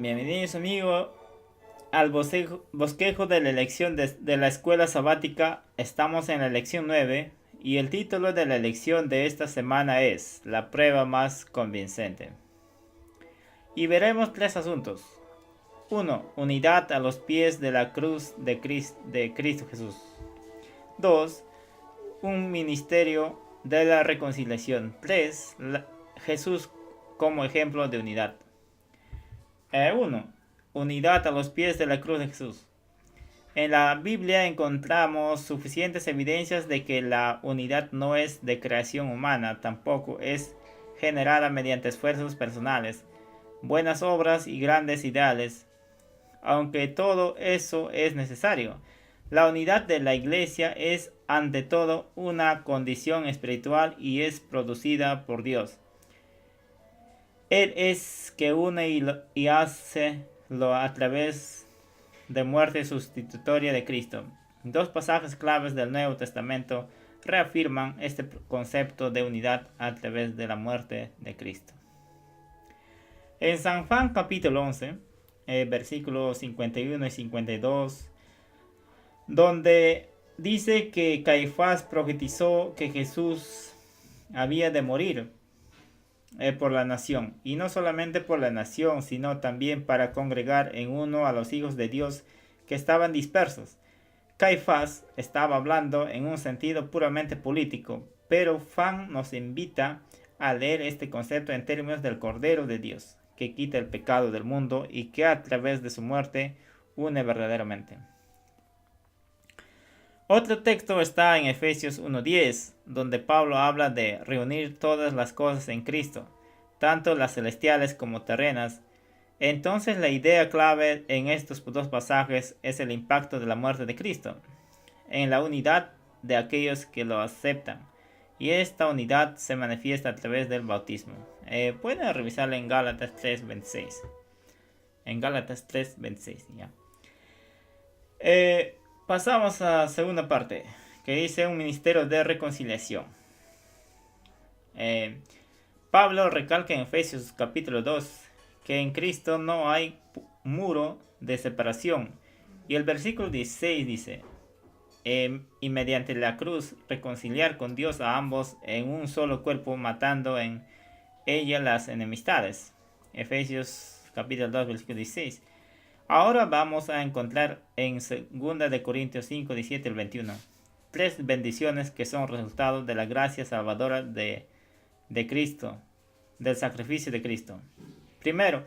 Bienvenidos amigos al bosquejo de la elección de la escuela sabática. Estamos en la lección 9 y el título de la lección de esta semana es La prueba más convincente. Y veremos tres asuntos. 1. Unidad a los pies de la cruz de Cristo Jesús. 2. Un ministerio de la reconciliación. 3. Jesús como ejemplo de unidad. 1. Unidad a los pies de la cruz de Jesús. En la Biblia encontramos suficientes evidencias de que la unidad no es de creación humana, tampoco es generada mediante esfuerzos personales, buenas obras y grandes ideales. Aunque todo eso es necesario, la unidad de la Iglesia es ante todo una condición espiritual y es producida por Dios. Él es que une y hace lo a través de muerte sustitutoria de Cristo. Dos pasajes claves del Nuevo Testamento reafirman este concepto de unidad a través de la muerte de Cristo. En San Juan capítulo 11, versículos 51 y 52, donde dice que Caifás profetizó que Jesús había de morir por la nación, y no solamente por la nación, sino también para congregar en uno a los hijos de Dios que estaban dispersos. Caifás estaba hablando en un sentido puramente político, pero Juan nos invita a leer este concepto en términos del Cordero de Dios, que quita el pecado del mundo y que a través de su muerte une verdaderamente. Otro texto está en Efesios 1:10, donde Pablo habla de reunir todas las cosas en Cristo, tanto las celestiales como terrenas. Entonces la idea clave en estos dos pasajes es el impacto de la muerte de Cristo en la unidad de aquellos que lo aceptan, y esta unidad se manifiesta a través del bautismo. Pueden revisarla en Gálatas 3:26. En Gálatas 3:26, ya. Pasamos a la segunda parte, que dice un ministerio de reconciliación. Pablo recalca en Efesios capítulo 2 que en Cristo no hay muro de separación. Y el versículo 16 dice, y mediante la cruz reconciliar con Dios a ambos en un solo cuerpo, matando en ella las enemistades. Efesios capítulo 2 versículo 16. Ahora vamos a encontrar en 2 de Corintios 5, 17 al 21 tres bendiciones que son resultado de la gracia salvadora de Cristo, del sacrificio de Cristo. Primero,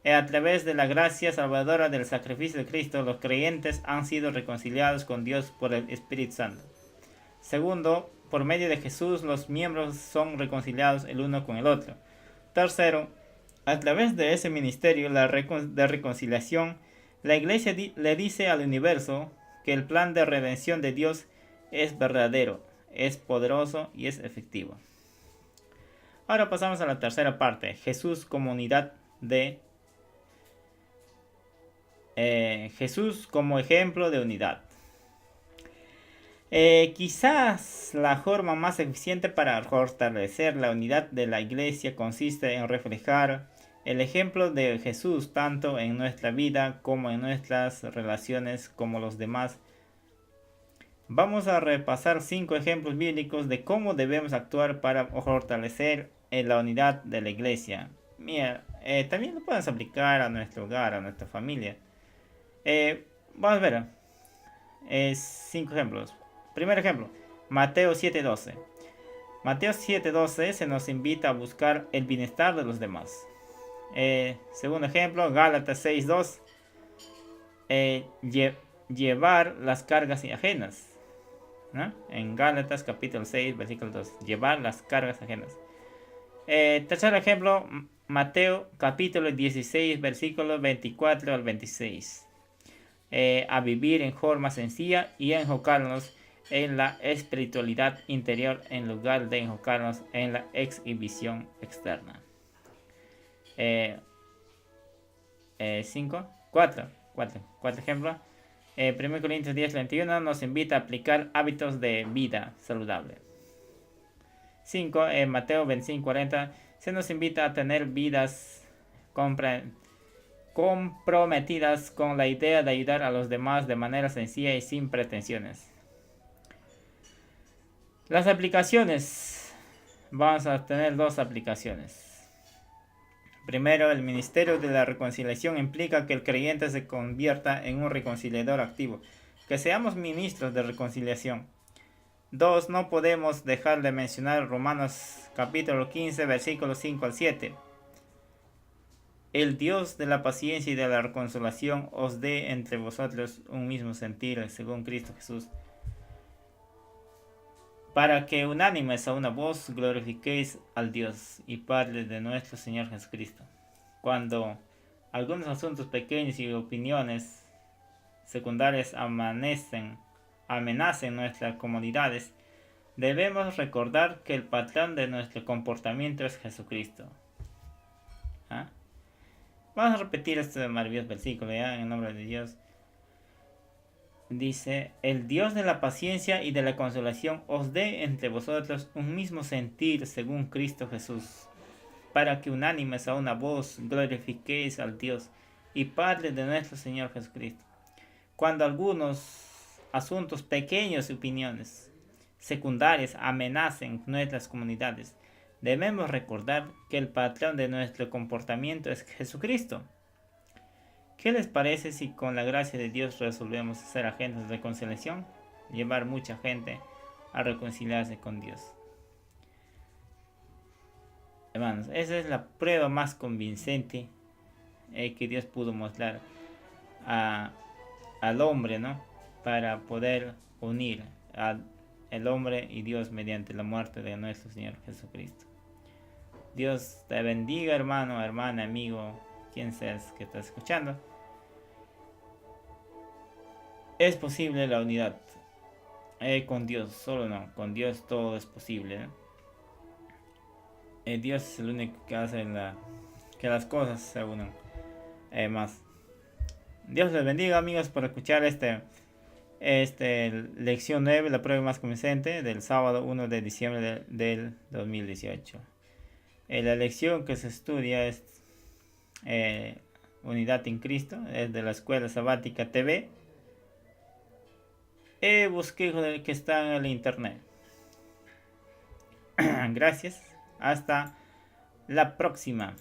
a través de la gracia salvadora del sacrificio de Cristo, los creyentes han sido reconciliados con Dios por el Espíritu Santo. Segundo, por medio de Jesús, los miembros son reconciliados el uno con el otro. Tercero, a través de ese ministerio de reconciliación, la Iglesia le dice al universo que el plan de redención de Dios es verdadero, es poderoso y es efectivo. Ahora pasamos a la tercera parte, Jesús como unidad Jesús como ejemplo de unidad. Quizás la forma más eficiente para fortalecer la unidad de la Iglesia consiste en reflejar el ejemplo de Jesús tanto en nuestra vida como en nuestras relaciones con los demás. Vamos a repasar 5 ejemplos bíblicos de cómo debemos actuar para fortalecer la unidad de la Iglesia. Mira, también lo podemos aplicar a nuestro hogar, a nuestra familia. Vamos a ver 5 ejemplos. Primer ejemplo, Mateo 7:12. Mateo 7:12 se nos invita a buscar el bienestar de los demás. Segundo ejemplo, Gálatas 6:2. Llevar las cargas ajenas, ¿no? En Gálatas capítulo 6, versículo 2. Llevar las cargas ajenas. Tercer ejemplo, Mateo capítulo 16, versículos 24 al 26. A vivir en forma sencilla y enfocarnos en la espiritualidad interior en lugar de enfocarnos en la exhibición externa. 4 ejemplos. 1 Corintios 10:21 nos invita a aplicar hábitos de vida saludable. 5. En Mateo 25:40 se nos invita a tener vidas comprometidas con la idea de ayudar a los demás de manera sencilla y sin pretensiones. Las aplicaciones. Vamos a tener dos aplicaciones. Primero, el ministerio de la reconciliación implica que el creyente se convierta en un reconciliador activo, que seamos ministros de reconciliación. 2. No podemos dejar de mencionar Romanos capítulo 15, versículos 5 al 7. El Dios de la paciencia y de la reconciliación os dé entre vosotros un mismo sentir según Cristo Jesús, para que unánimes a una voz glorifiquéis al Dios y Padre de nuestro Señor Jesucristo. Cuando algunos asuntos pequeños y opiniones secundarias amenacen nuestras comodidades, debemos recordar que el patrón de nuestro comportamiento es Jesucristo. ¿Ah? Vamos a repetir este maravilloso versículo ya en el nombre de Dios. Dice, el Dios de la paciencia y de la consolación os dé entre vosotros un mismo sentir según Cristo Jesús, para que unánimes a una voz glorifiquéis al Dios y Padre de nuestro Señor Jesucristo. Cuando algunos asuntos pequeños y opiniones secundarias amenacen nuestras comunidades, debemos recordar que el patrón de nuestro comportamiento es Jesucristo. ¿Qué les parece si con la gracia de Dios resolvemos ser agentes de reconciliación? Llevar mucha gente a reconciliarse con Dios. Hermanos, esa es la prueba más convincente que Dios pudo mostrar al hombre, ¿no? Para poder unir al hombre y Dios mediante la muerte de nuestro Señor Jesucristo. Dios te bendiga, hermano, hermana, amigo, quien seas que estás escuchando. Es posible la unidad con Dios, solo no, con Dios todo es posible, ¿no? Dios es el único que hace que las cosas se unan más. Dios les bendiga, amigos, por escuchar lección 9, la prueba más convincente del sábado 1 de diciembre del 2018. La lección que se estudia es Unidad en Cristo, es de la Escuela Sabática TV. Busqué que está en el internet. Gracias. Hasta la próxima.